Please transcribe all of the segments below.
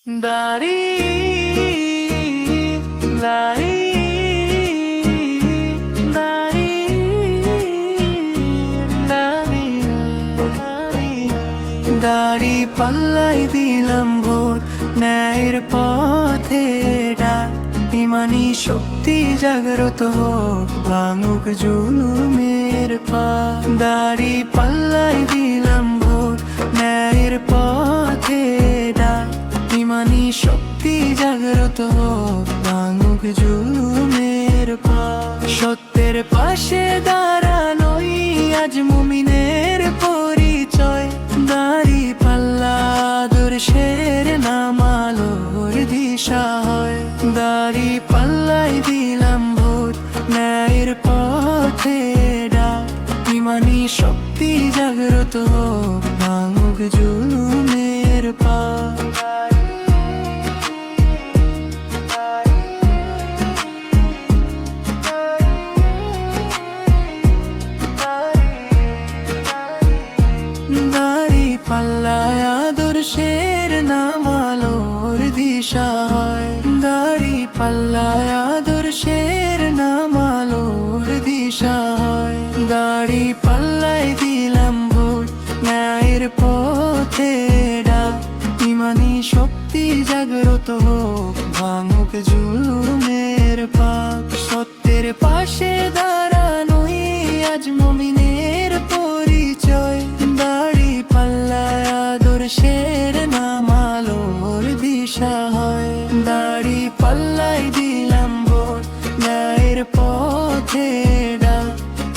দাড়ি দাড়ি দাড়ি দাড়ি দাড়ি পাল্লাই দিলাম ভোর, ন্যায়ের পথে ডাক, ইমানি শক্তি জাগ্রত হোক, ভাঙুক জুলুমের পাক। দাড়ি পাল্লাই দিলাম ভোর, ন্যায়ের পথে ডাক, ইমানি শক্তি জাগ্রত হোক, ভাঙুক জুলুমের পাক। সত্যের পাশে দাঁড়ানোই আজ মুমিনের পরিচয়। দাড়ি পাল্লা আদর্শের নাম, আলোর দিশা হয়। দাড়ি পাল্লাই দিলাম ভোর, ন্যায়ের পথে ডাক, ইমানি শক্তি জাগ্রত হোক, ভাঙুক জুলুমের পাক। দাড়ি পাল্লায় আদর্শের নাম, আলোর দিশা হয়। দাড়ি পাল্লায় আদর্শের নাম, আলোর দিশা হয়। দাড়ি পাল্লায় দিলাম ভোর, ন্যায়ের পথে ডাক, ইমানি শক্তি জাগ্রত হোক, ভাঙুক জুলুমের পাক। সত্যের পাশে দাঁড়ানোই আজ মুমিনের পরিচয়। দাড়ি পাল্লায় আদর্শের নাম, আলোর দিশা হয়। দাড়ি পাল্লাই দিলাম ভোর, ন্যায়ের পথে ডাক,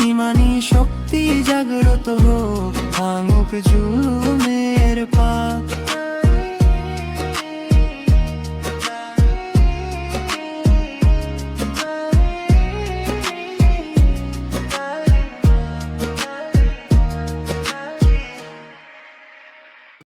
ইমানি শক্তি জাগ্রত হোক, ভাঙুক জুলুমের